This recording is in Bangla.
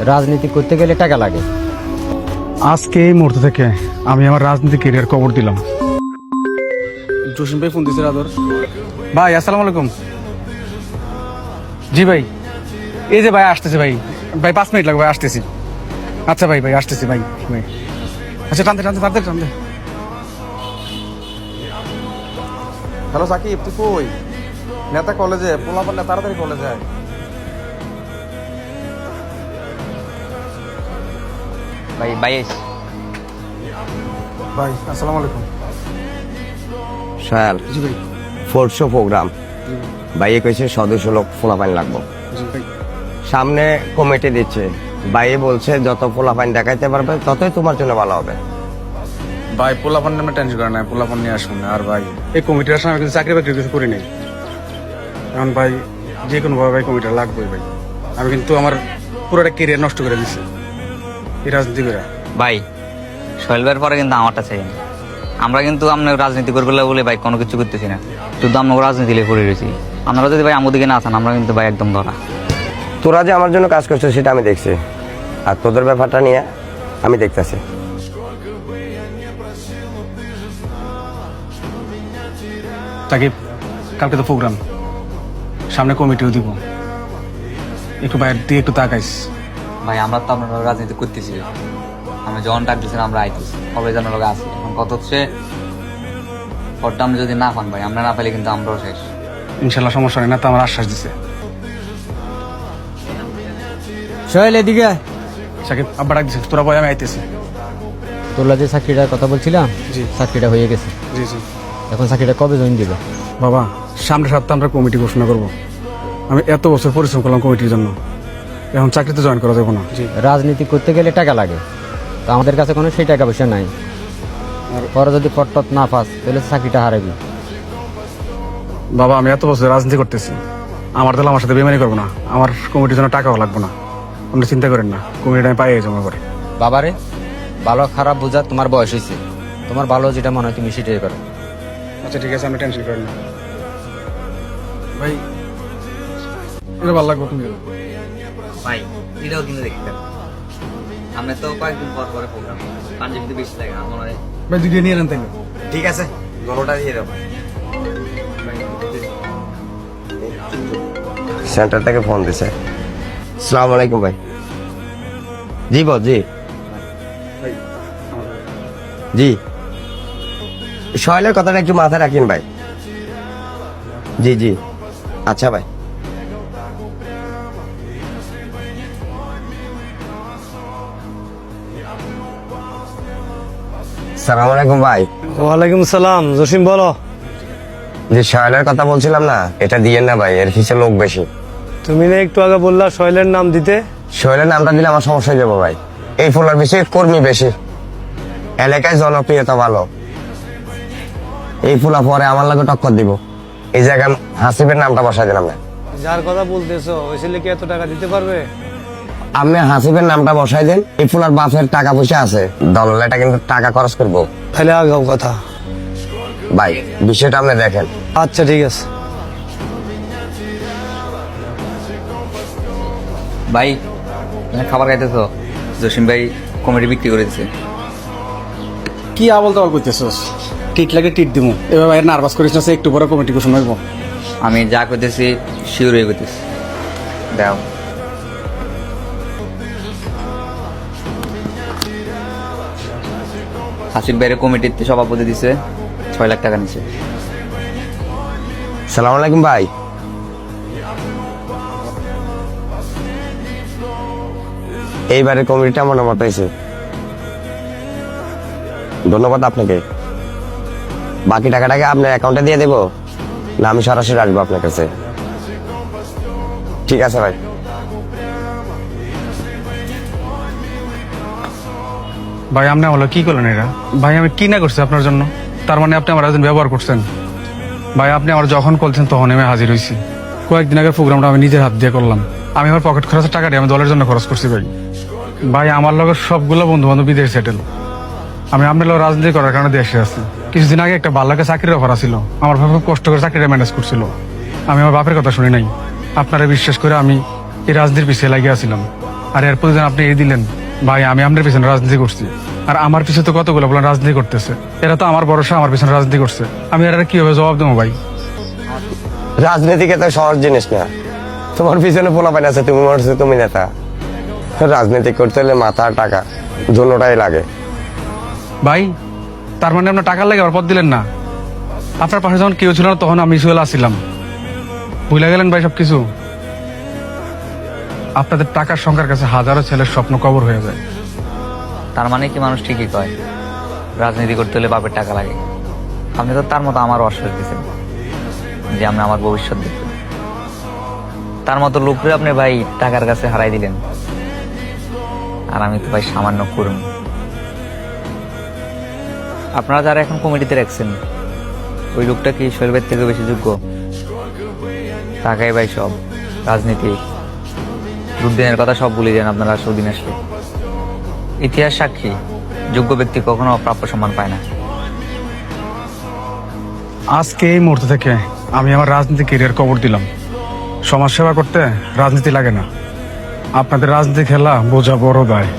রাজনীতি করতে গেলে টাকা লাগে। আজকে এই মুহূর্ত থেকে আমি আমার রাজনীতি ক্যারিয়ার কবর দিলাম। জসিম ভাই ফোন দিছে আদর ভাই। আসসালামু আলাইকুম। জি ভাই, এই যে ভাই আসতেছে ভাই। ভাই 5 মিনিট লাগবে, ভাই আসতেছি। আচ্ছা ভাই, ভাই আসতেছি ভাই। ভাই আচ্ছা, টানতে টানতে টানতে টানতে। হ্যালো সাকিব, তুই কই? নেতা কলেজে, পোলাপান না তাড়াতাড়ি কলেজে আয়। ভাই বাইশ ভাই আসসালামু আলাইকুম। সোহেল, জি ভাই। ফোর্টশো প্রোগ্রাম বাইয়ে কইছে সদস্য লোক ফোলাপাইন লাগবো। জি ভাই। সামনে কমিটি দিচ্ছে, বাইয়ে বলছে যত ফোলাপাইন দেখাইতে পারবে ততই তোমার জন্য ভালো হবে। ভাই পোলাপান নামে টেনশন করে না, পোলাপান নিয়ে আসুন না। আর ভাই এই কমিটির আসলে আমি কিন্তু চাকরি বাকরি কিছু করি নাই। এখন ভাই যে কোনো ভাবে ভাই কমিটি লাগবে ভাই। আমি কিন্তু আমার পুরোটা ক্যারিয়ার নষ্ট করে দিচ্ছি এই রাজনীতি করে। ভাই শৈলবের পরে কিন্তু আমারটা চাই না। আমরা কিন্তু আপনার রাজনীতি করবে বলে ভাই কোনো কিছু করতেছি না, শুধু আমরা রাজনীতি লিয়ে পড়ে রয়েছি। আপনারা যদি ভাই আমাদের দিকে না আসেন আমরা কিন্তু ভাই একদম ধরা। তোরা যে আমার জন্য কাজ করছিস সেটা আমি দেখছি, আর তোদের ব্যাপারটা নিয়ে আমি দেখতেছি। সাকিব, কালকে তো প্রোগ্রাম, সামনে কমিটিও দিব, একটু বাইরে দিয়ে একটু তাকাইস। ভাই আমরা তো আপনারা রাজনীতি করতেছি, আমরা যখন ডাক দিচ্ছেন আমরা আইতেছি, সবাই যেন লোক আসি। এখন কত হচ্ছে পরটা আমরা যদি না পান ভাই, আমরা না পাইলে কিন্তু আমরাও শেষ। ইনশাল্লাহ সমস্যা নেই, না তো আমার আশ্বাস দিছে। সোহেল এদিকে। সাকিব আব্বা ডাক দিছে, তোরা বয় আমি আইতেছি। তোলা যে চাকরিটার কথা বলছিলাম, জি। চাকরিটা হয়ে গেছে। জি জি। এখন চাকরিটা কবে জয়েন দিবে? বাবা, সামনের সপ্তাহে আমরা কমিটি ঘোষণা করব। আমি এত বছর পরিশ্রম করলাম কমিটির জন্য, এখন চাকরিতে জয়েন করা যাবে না। জি। রাজনীতি করতে গেলে টাকা লাগে, তো আমাদের কাছে কোনো সেই টাকা পয়সা নাই। আর পরে যদি পট্টত না পাস তাহলে চাকরিটা হারাবি। বাবা, আমি এত বছর রাজনীতি করতেছি, আমার দল আমার সাথে বেমানি করবো না। আমার কমিটির জন্য টাকাও লাগবে না, আপনি চিন্তা করেন না। কমিটিটা আমি পাই যাবো এবার। বাবারে, ভালো খারাপ বোঝা তোমার বয়স হয়েছে, তোমার ভালো যেটা মনে হয় তুমি সেটাই করো। আচ্ছা ঠিক আছে, আমি টেনশন করেন না ভাই। এটা ভালো লাগবে তুমি। ভাই এটাও কিন্তু দেখতে আমরা তো কয়েকদিন পর পরে প্রোগ্রাম পাঞ্জাবিতে বেশি লাগে আমার। ভাই দুইটা নিয়ে নেন তাইলে। ঠিক আছে, দোনোটা দিয়ে দেবো। সেন্টার থেকে ফোন দিছে। আসসালামু আলাইকুম ভাই। জি বল। জি জি, সোহেলের কথাটা একটু মাথায় রাখেন ভাই। জি জি, আচ্ছা ভাই। সালাম আলাইকুম ভাই। ওয়ালাইকুম সালাম। জসিম বলো। যে সোহেলের কথা বলছিলাম না, এটা দিয়েন না ভাই, এর পিছিয়ে লোক বেশি। তুমি না একটু আগে বললা সোহেলের নাম দিতে? সোহেলের নামটা দিলে আমার সমস্যা হয়ে যাবো ভাই। এই ফুলার পিছিয়ে কর্মী বেশি, এলাকায় জনপ্রিয়তা ভালো। এই ফুলা পরে আমার লাগে টক্কর দিব। এই জায়গায় হাসিবের নামটা বসাই দিলাম না। যার কথা বলতেছো ওই ছেলে কি এত টাকা দিতে পারবে? আপনি হাসিবের নামটা বসাই দেন। এই ফুলার বাপের টাকা পয়সা আছে, দলটা কিন্তু টাকা খরচ করবো তাহলে আগাও কথা। ভাই। বিষয়টা আপনি দেখেন। আচ্ছা ঠিক আছে। ভাই তুমি খাবার খাইতেছো? জসিম ভাই কমিটি বিক্রি করে দিচ্ছে। কি আবল তাবল করতেছস? টিট লাগে টিট দিমু। এবার ভাই নার্ভাস করিস না, একটু পরে কমিটি ঘোষণা করবো। আমি যা করতেছি শিওর হয়ে করতেছি। দাও। হাসিব ভাইয়ের কমিটিতে সভাপতি দিছে, 6 লাখ টাকা নিছে। সালাম আলাইকুম ভাই। এইবারে কমিটিটা আমার নাম পাইছে, ধন্যবাদ আপনাকে। বাকি টাকাটাকে আপনার অ্যাকাউন্টে দিয়ে দেবো না আমি সরাসরি আসবো আপনার কাছে? ঠিক আছে ভাই। ভাই আপনি বলো কি করলেন এটা? ভাই আমি কি না করছি আপনার জন্য? তার মানে আপনি আমার একজন ব্যবহার করছেন। ভাই আপনি আমার যখন বলছেন তখন আমি হাজির হয়েছি। কয়েকদিন আগে প্রোগ্রামটা আমি নিজের হাত দিয়ে করলাম। আমি আমার পকেট খরচের টাকাটি আমি দলের জন্য খরচ করছি ভাই। ভাই আমার লোকের সবগুলো বন্ধু বান্ধব বিদেশে সেটেল। আমি আপনার লোক রাজনীতি করার কারণে দেশে আছি। কিছুদিন আগে একটা ভালো চাকরির অফার ছিল, আমার ভাবে খুব কষ্ট করে চাকরিটা ম্যানেজ করছিল। আমি আমার বাপের কথা শুনি নাই, আপনারা বিশ্বাস করে আমি এই রাজনীতির পিছিয়ে লাগিয়েছিলাম। আর এর প্রতিদিন আপনি এই দিলেন। ভাই আমি আপনার পিছনে রাজনীতি করছি, আর আমার পিছনে তো কতগুলো বলেন রাজনীতি করতেছে। এরা তো আমার ভরসা আমার পিছনে রাজনীতি করছে, আমি এরা কিভাবে জবাব দেবো ভাই? রাজনীতি তো সহজ জিনিস না। তোমার পিছনে পোলাপাইন আছে, তুমি মনে হচ্ছে তুমি নেতা। রাজনীতি করতে হলে মাথা আর টাকা দুটোটাই লাগে। ভাই তার মানে আপনার টাকার লাগে আবার পদ দিলেন না? আপনার পাশে যখন কেউ ছিল না তখন আমি সুয়েল আসছিলাম, ভুলে গেলেন ভাই সবকিছু? আপনাদের টাকার সংখ্যার কাছে হাজারো ছেলের স্বপ্ন কবর হয়ে যায়। তার মানে কি মানুষ ঠিকই কয় রাজনীতি করতে হলে বাপের টাকা লাগে? আপনি তো তার মতো আমারও আশ্বাস দিচ্ছেন যে আপনি আমার ভবিষ্যৎ দেখবেন। তার মতো লোকরে আপনি ভাই টাকার কাছে হারাই দিলেন, আর আমি তো ভাই সামান্য করুন। আপনারা যারা এখন কমিটিতে রাখছেন, ওই লোকটা কি শৈলবের থেকে বেশি যোগ্য? টাকাই ভাই সব, রাজনীতি দুর্দিনের কথা সব ভুলে যান আপনারা সুদিন আসলে। ইতিহাস সাক্ষী, যোগ্য ব্যক্তি কখনো প্রাপ্য সম্মান পায় না। আজকে এই মুহূর্ত থেকে আমি আমার রাজনীতি কেরিয়ার কবর দিলাম। সমাজ সেবা করতে রাজনীতি লাগে না, আপনাদের রাজনীতি খেলা বোঝা বড় দায়।